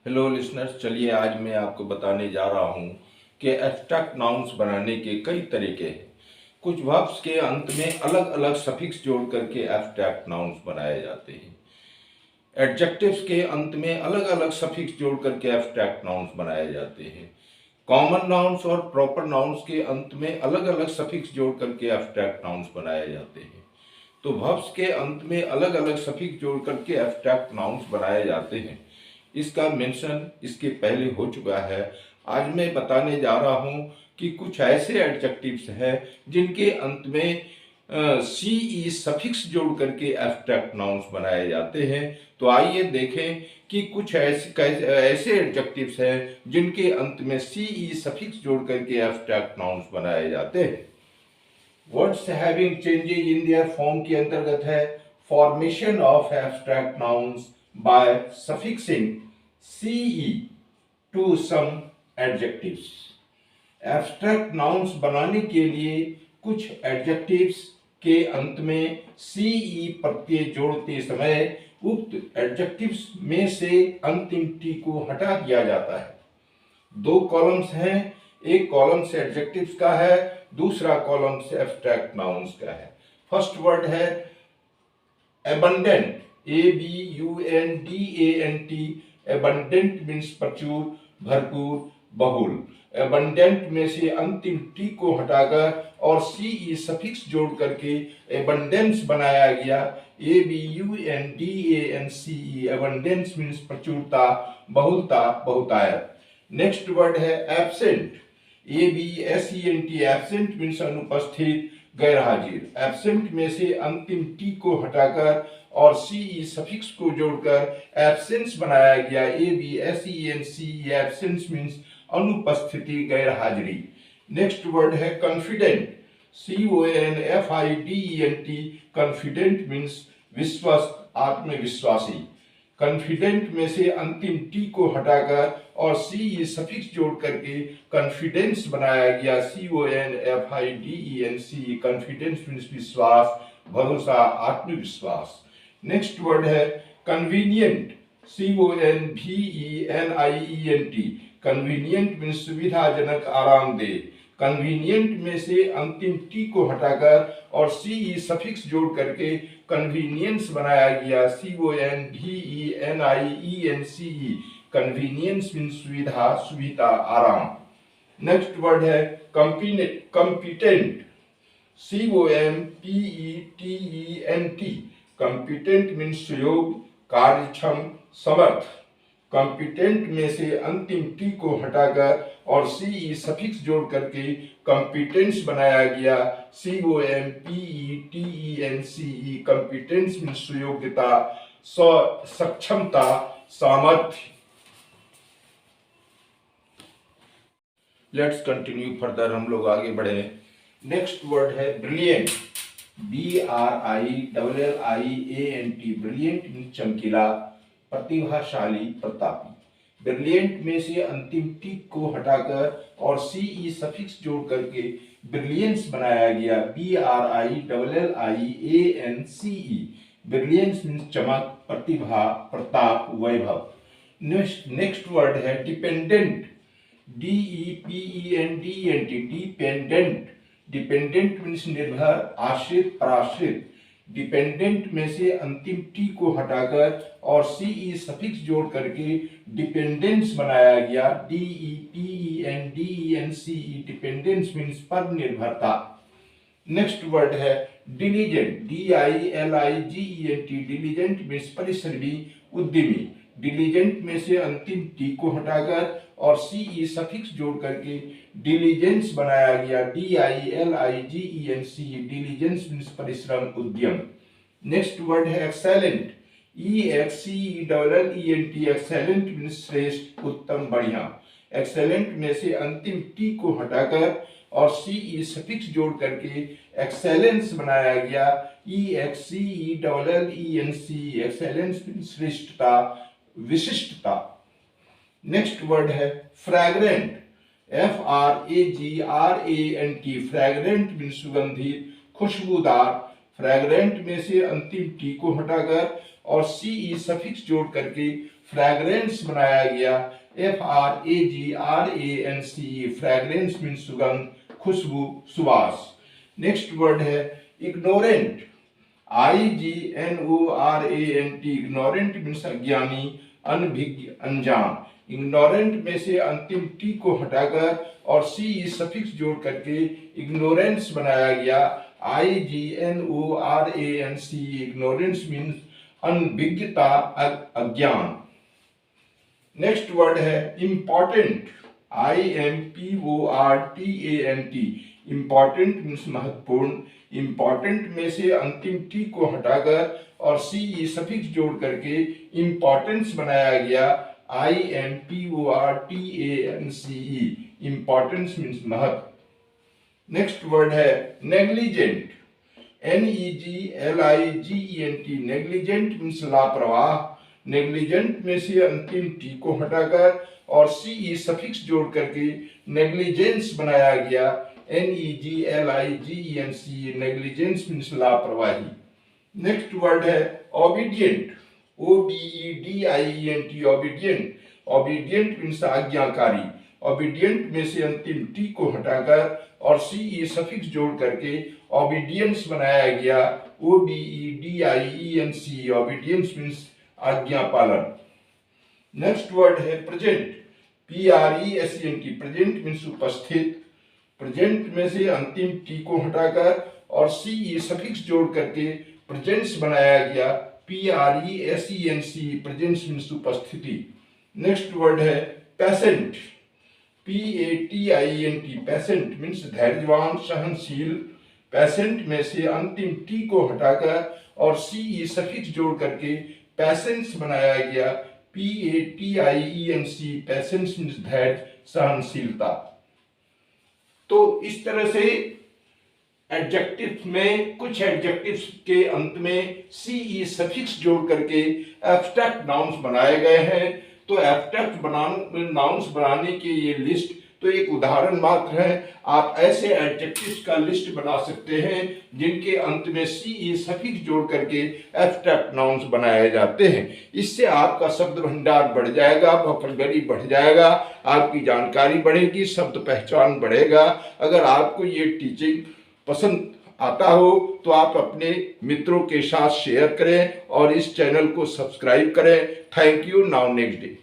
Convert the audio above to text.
Hello listeners, चलिए आज मैं आपको बताने जा रहा हूँ कि एब्स्ट्रैक्ट नाउन्स बनाने के कई तरीके हैं। कुछ वर्ब्स के अंत में अलग अलग सफिक्स जोड़ करके एब्स्ट्रैक्ट नाउन्स बनाए जाते हैं। एडजेक्टिव्स के अंत में अलग अलग सफिक्स जोड़ करके एब्स्ट्रैक्ट नाउन्स बनाए जाते हैं। कॉमन नाउन्स और प्रॉपर नाउन्स के अंत में अलग अलग सफिक्स जोड़ करके एब्स्ट्रैक्ट नाउन्स बनाए जाते हैं। तो वर्ब्स के अंत में अलग अलग सफिक्स जोड़ करके एब्स्ट्रैक्ट नाउन्स बनाए जाते हैं। इसका मेंशन इसके पहले हो चुका है। आज मैं बताने जा रहा हूं कि कुछ ऐसे एडजेक्टिव्स हैं जिनके अंत में सी सफिक्स जोड़ करके एब्स्ट्रैक्ट नाउन्स बनाए जाते हैं। तो आइए देखें कि कुछ ऐसे एडजेक्टिव्स हैं जिनके अंत में सी सफिक्स जोड़ करके एब्स्ट्रैक्ट नाउन्स बनाए जाते हैं। Words having changes in their form के अंतर्गत है formation of abstract nouns by suffixing ce to some adjectives. Abstract nouns बनाने के लिए कुछ एडजेक्टिव्स के अंत में ce प्रत्यय जोड़ते समय उक्त एडजेक्टिव्स में से अंतिम टी को हटा दिया जाता है। दो कॉलम्स हैं, एक कॉलम से एडजेक्टिव्स का है, दूसरा कॉलम से एब्स्ट्रैक्ट नाउन्स का है। फर्स्ट वर्ड है abundant, abundant। abundant मीन्स प्रचुर, भरपूर, बहुल। abundant में से अंतिम टी को हटाकर और ce सफिक्स जोड़ करके abundance बनाया गया, abundance। abundance मीन्स प्रचुरता, बहुलता, बहुतायत। नेक्स्ट वर्ड है एब्सेंट, absent। एब्सेंट मीन्स अनुपस्थित, गैर हाजिर। एब्सेंट में से अंतिम टी को हटाकर और ce सफिक्स को जोड़कर एब्सेंस बनाया गया, absence। एब्सेंस मीन्स अनुपस्थिति, गैर हाजिरी। नेक्स्ट वर्ड है कॉन्फिडेंट, confident। कॉन्फिडेंट मीन्स विश्वस्त, आत्मविश्वासी। कॉन्फिडेंट में से अंतिम टी को हटाकर और ce सफिक्स जोड़ करके कॉन्फिडेंस बनाया गया, confidence। कॉन्फिडेंस मीन्स विश्वास, भरोसा, आत्मविश्वास। नेक्स्ट वर्ड है कन्वीनियंट, convenient। कन्वीनियंट मीन्स सुविधाजनक, आरामदेह। कन्वीनियंट में से अंतिम टी को हटाकर और ce सफिक्स जोड़ करके कन्वीनियंस बनाया गया, convenience। कन्वीनियंस मीन्स सुविधा, सुविधा, आराम। नेक्स्ट वर्ड है कॉम्पिटेंट, competent। कॉम्पिटेंट मीन्स सुयोग, कार्यक्षम, समर्थ। कॉम्पिटेंट में से अंतिम टी को हटाकर और ce सफिक्स जोड़ करके कॉम्पिटेंस बनाया गया, competency। कॉम्पिटेंस मीन्स सुयोग्यता, सक्षमता, सामर्थ्य। लेट्स कंटिन्यू फर्दर, हम लोग आगे बढ़े। नेक्स्ट वर्ड है ब्रिलियंट, BRILLIANT। ब्रिलियंट मीन्स चमकीला, प्रतिभाशाली, प्रतापी। ब्रिलियंट में से अंतिम टी को हटाकर और ce सफिक्स जोड़ करके ब्रिलियंस बनाया गया, BRILLIANCE। ब्रिलियंस मीन्स चमक, प्रतिभा, प्रताप, वैभव। नेक्स्ट वर्ड है dependent, DEPENDENT। Dependent, dependent means निर्भर, आश्रित, पराश्रित। डिपेंडेंट में से अंतिम टी को हटाकर और ce सफिक्स जोड़ करके डिपेंडेंस बनाया गया, DEPENDENCE। डिपेंडेंस मीन्स पर निर्भरता। नेक्स्ट वर्ड है डिलीजेंट, DILIGENT। डिलीजेंट मीन्स परिश्रमी, उद्यमी। डिलीजेंट में से अंतिम टी को हटाकर और ce सफिक्स जोड़ करके डिलीजेंस बनाया गया, DILIGENC। डिलीजेंस मीन्स परिश्रम, उद्यम। नेक्स्ट वर्ड है एक्सेलेंट, EXCELLENT। एक्सेलेंट मीन्स श्रेष्ठ, उत्तम, बढ़िया। एक्सेलेंट में से अंतिम टी को हटाकर और ce सफिक्स जोड़ करके एक्सेलेंस बनाया गया, EXCELLENC। एक्सेलेंस मीन्स श्रेष्ठता, विशिष्टता। नेक्स्ट वर्ड है फ्रैग्रेंट, FRAGRANT। फ्रैग्रेंट मीन्स सुगंधित, खुशबूदार। फ्रैग्रेंट में से अंतिम टी को हटाकर और ce सफिक्स जोड़ करके फ्रैग्रेंस बनाया गया, FRAGRANCE, फ्रैग्रेंस मीन्स सुगंध, खुशबू, सुवास। नेक्स्ट वर्ड है इग्नोरेंट, IGNORANT, इग्नोरेंट मीन्स अज्ञानी, अनभिज्ञ, अनजान। इग्नोरेंट में से अंतिम टी को हटाकर और CE सफिक्स जोड़ करके इग्नोरेंस बनाया गया, IGNORANCE, इग्नोरेंस मीन्स अनभिज्ञता, अज्ञान। नेक्स्ट वर्ड है इम्पॉर्टेंट, IMPORTANT, इम्पॉर्टेंट मीन्स महत्वपूर्ण। इम्पॉर्टेंट में से अंतिम टी को हटाकर और CE सफिक्स जोड़ करके इम्पॉर्टेंस बनाया गया, IMPORTANCE, इम्पॉर्टेंस मीन्स महत्व। नेक्स्ट वर्ड है नेग्लिजेंट, NEGLIGENT, नेग्लिजेंट मीन्स लापरवाह। नेग्लिजेंट में से अंतिम टी को हटाकर और CE सफिक्स जोड़ करके नेग्लिजेंस बनाया गया, NEGLIGENC, नेग्लिजेंस मीन्स लापरवाही। नेक्स्ट वर्ड है obedient, OBEDIENT, obedient. Obedient means आज्ञाकारी। ओबीडिएंट में से अंतिम टी को हटाकर और CE सफिक्स जोड़ करके ओबीडियंस बनाया गया, OBEDIENC, ओबीडियंस मीन्स आज्ञा पालन। नेक्स्ट वर्ड है प्रेजेंट, PRESENT, प्रेजेंट मीन्स उपस्थित। प्रेजेंट में से अंतिम टी को हटाकर और CE सफिक्स जोड़ करके प्रेजेंस बनाया गया, PRESENC, प्रेजेंस मीन्स उपस्थिति। नेक्स्ट वर्ड है पैसेंट, PATIENT, पैसेंट मीन्स धैर्यवान, सहनशील। पैसेंट में से अंतिम टी को हटाकर और CE सफिक्स जोड़ करके पैसेंस बनाया गया, PATIENC, पैसेंस मीन्स धैर्य, सहनशीलता। तो इस तरह से एडजेक्टिव्स में, कुछ एडजेक्टिव्स के अंत में CE सफिक्स जोड़ करके एब्स्ट्रैक्ट नाउन्स बनाए गए हैं। तो एब्स्ट्रैक्ट नाउन्स बनाने की ये लिस्ट तो एक उदाहरण मात्र है। आप ऐसे एडजेक्टिव्स का लिस्ट बना सकते हैं जिनके अंत में CE सफिक्स जोड़ करके एब्स्ट्रैक्ट नाउन्स बनाए जाते हैं। इससे आपका शब्द भंडार बढ़ जाएगा, वोकैबुलरी बढ़ जाएगा, आपकी जानकारी बढ़ेगी, शब्द पहचान बढ़ेगा। अगर आपको ये टीचिंग पसंद आता हो तो आप अपने मित्रों के साथ शेयर करें और इस चैनल को सब्सक्राइब करें। Thank you. Now next day.